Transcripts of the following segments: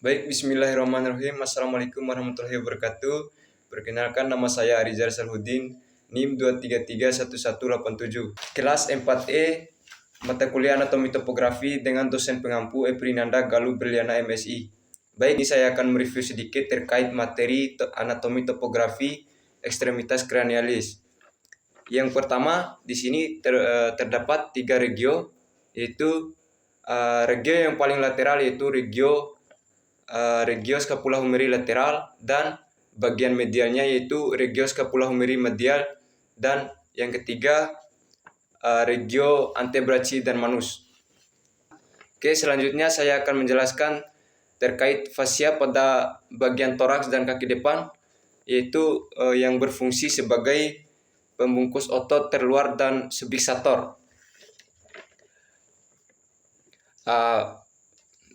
Baik, bismillahirrahmanirrahim. Assalamualaikum warahmatullahi wabarakatuh. Perkenalkan, nama saya Arizal Salhudin, NIM 2331187. Kelas 4E, mata kuliah Anatomi Topografi dengan dosen pengampu Eprinanda Galuh Berliana MSI. Baik, ini saya akan mereview sedikit terkait materi Anatomi Topografi ekstremitas cranialis. Yang pertama, di sini terdapat 3 regio, yaitu regio yang paling lateral yaitu regio scapula-humeri lateral, dan bagian medialnya yaitu regio scapula-humeri medial, dan yang ketiga regio antebrachi dan manus. Oke, selanjutnya saya akan menjelaskan terkait fascia pada bagian toraks dan kaki depan, yaitu yang berfungsi sebagai pembungkus otot terluar dan subluxator.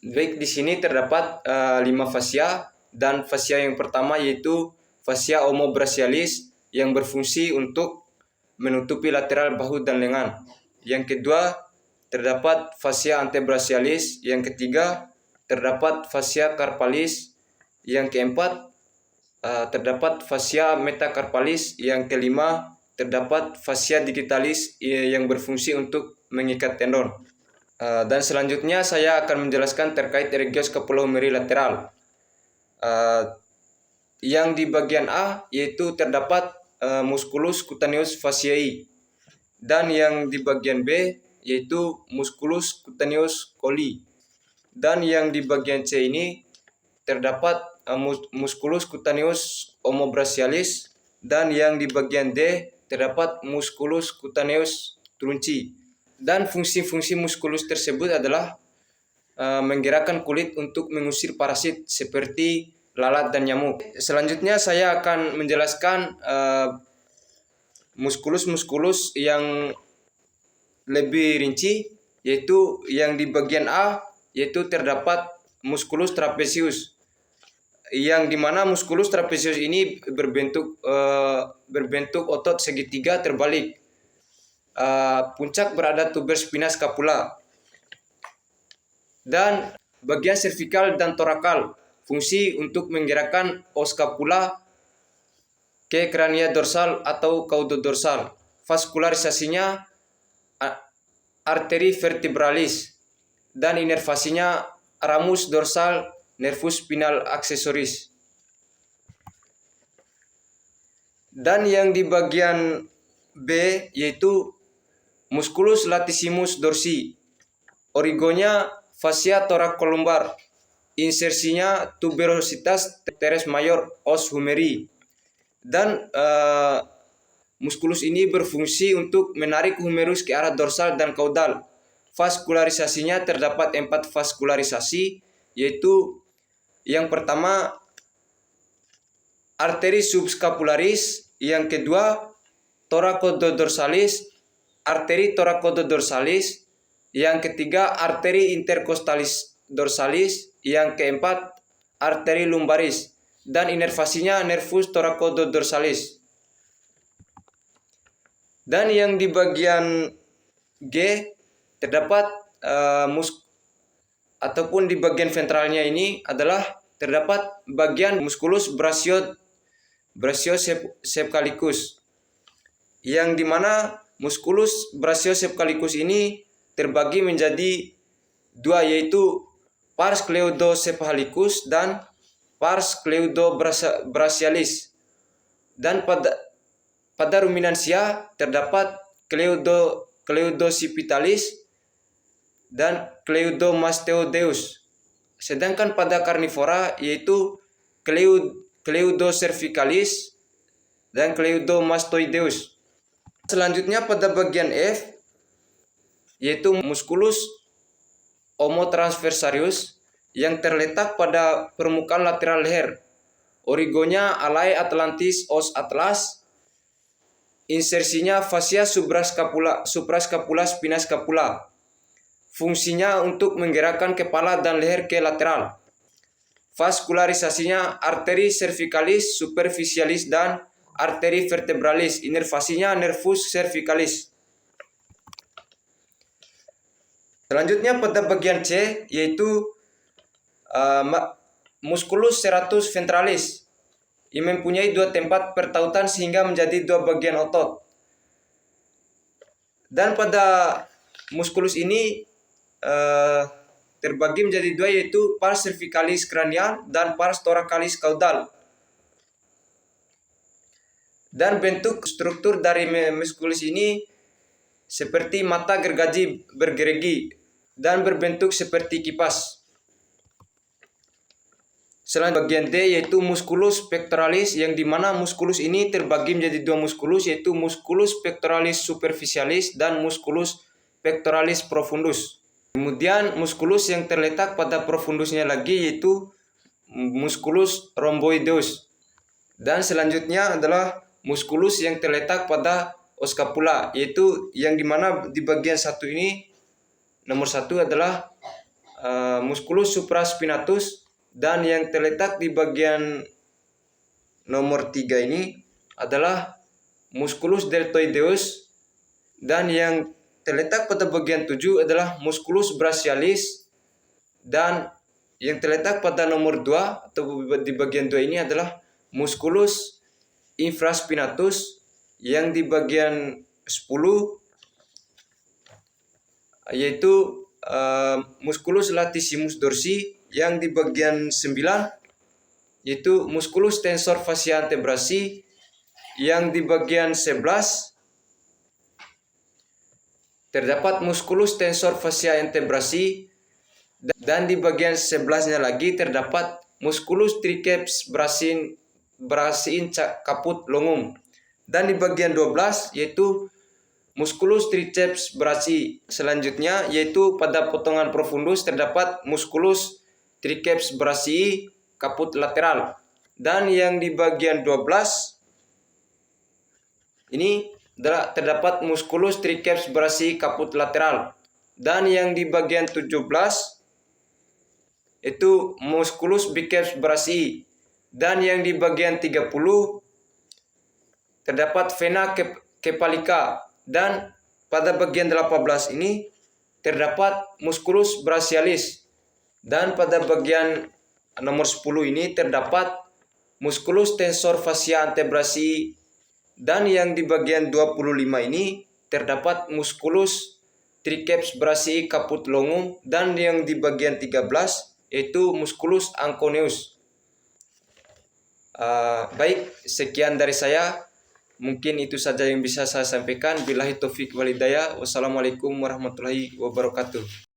Baik, di sini terdapat 5 fascia, dan fascia yang pertama yaitu fascia omobrachialis yang berfungsi untuk menutupi lateral bahu dan lengan. Yang kedua terdapat fascia antebrachialis, yang ketiga terdapat fascia carpalis, yang keempat terdapat fascia metacarpalis, yang kelima terdapat fascia digitalis yang berfungsi untuk mengikat tendon. Dan selanjutnya saya akan menjelaskan terkait regio scapula-humeri lateral. Yang di bagian A yaitu terdapat musculus cutaneus fasciae, dan yang di bagian B yaitu musculus cutaneus colli, dan yang di bagian C ini terdapat musculus cutaneus omobrachialis, dan yang di bagian D terdapat musculus cutaneus trunci. Dan fungsi-fungsi muskulus tersebut adalah menggerakkan kulit untuk mengusir parasit seperti lalat dan nyamuk. Selanjutnya saya akan menjelaskan muskulus-muskulus yang lebih rinci, yaitu yang di bagian A yaitu terdapat musculus trapezius, yang dimana musculus trapezius ini berbentuk otot segitiga terbalik. Puncak berada tuber spina scapula, dan bagian cervical dan torakal fungsi untuk menggerakkan os scapula ke krania dorsal atau caudodorsal. Vaskularisasinya arteri vertebralis, dan inervasinya ramus dorsal nervus spinal accessoris. Dan yang di bagian B yaitu musculus latissimus dorsi, origonya fascia thoracolumbar, insersinya tuberositas teres mayor os humeri, dan muskulus ini berfungsi untuk menarik humerus ke arah dorsal dan caudal. Vaskularisasinya terdapat 4 vaskularisasi, yaitu yang pertama arteri subscapularis, yang kedua thoracorodorsalis, arteri thoracorodorsalis, yang ketiga arteri intercostalis dorsalis, yang keempat arteri lumbaris, dan inervasinya nervus thoracorodorsalis. Dan yang di bagian G terdapat ataupun di bagian ventralnya ini adalah terdapat bagian musculus brachiocephalicus, yang dimana musculus brachiocephalicus ini terbagi menjadi 2, yaitu pars cleudocephalicus dan pars cleudobrachialis. Dan pada ruminansia terdapat cleudocipitalis dan cleudomastoideus. Sedangkan pada karnivora yaitu cleudocervicalis dan cleudomastoideus. Selanjutnya pada bagian F yaitu musculus omotransversarius yang terletak pada permukaan lateral leher, origonya alae atlantis os atlas, insersinya fascia suprascapula spina scapula, fungsinya untuk menggerakkan kepala dan leher ke lateral. Vaskularisasinya arteri cervicalis superficialis dan arteri vertebralis, inervasinya nervus cervicalis. Selanjutnya pada bagian C yaitu musculus serratus ventralis yang mempunyai 2 tempat pertautan sehingga menjadi 2 bagian otot. Dan pada musculus ini terbagi menjadi 2, yaitu pars cervicalis cranial dan pars thoracalis caudal. Dan bentuk struktur dari musculus ini seperti mata gergaji bergerigi dan berbentuk seperti kipas. Selanjutnya bagian D yaitu musculus pectoralis, yang dimana musculus ini terbagi menjadi 2 musculus, yaitu musculus pectoralis superficialis dan musculus pectoralis profundus. Kemudian musculus yang terletak pada profundusnya lagi yaitu musculus rhomboideus. Dan selanjutnya adalah musculus yang terletak pada scapula, yaitu yang dimana di bagian satu ini nomor 1 adalah musculus supraspinatus. Dan yang terletak di bagian nomor 3 ini adalah musculus deltoideus. Dan yang terletak pada bagian 7 adalah musculus brachialis. Dan yang terletak pada nomor 2 atau di bagian 2 ini adalah musculus infraspinatus. Yang di bagian 10 yaitu musculus latissimus dorsi. Yang di bagian 9 yaitu musculus tensor fascia antebrasi. Yang di bagian 11 terdapat musculus tensor fascia antebrasi. Dan di bagian 11-nya lagi terdapat musculus triceps brachii caput longum. Dan di bagian 12 yaitu musculus triceps brachii. Selanjutnya yaitu pada potongan profundus terdapat musculus triceps brachii caput lateral. Dan yang di bagian 12 ini terdapat musculus triceps brachii caput lateral. Dan yang di bagian 17 itu musculus biceps brachii. Dan yang di bagian 30 terdapat vena cephalica. Dan pada bagian 18 ini terdapat musculus brachialis. Dan pada bagian nomor 10 ini terdapat musculus tensor fascia antebrasi. Dan yang di bagian 25 ini terdapat musculus triceps brachii caput longum. Dan yang di bagian 13 yaitu musculus anconeus. Baik, sekian dari saya. Mungkin itu saja yang bisa saya sampaikan. Billahi taufik wal hidayah. Wassalamualaikum warahmatullahi wabarakatuh.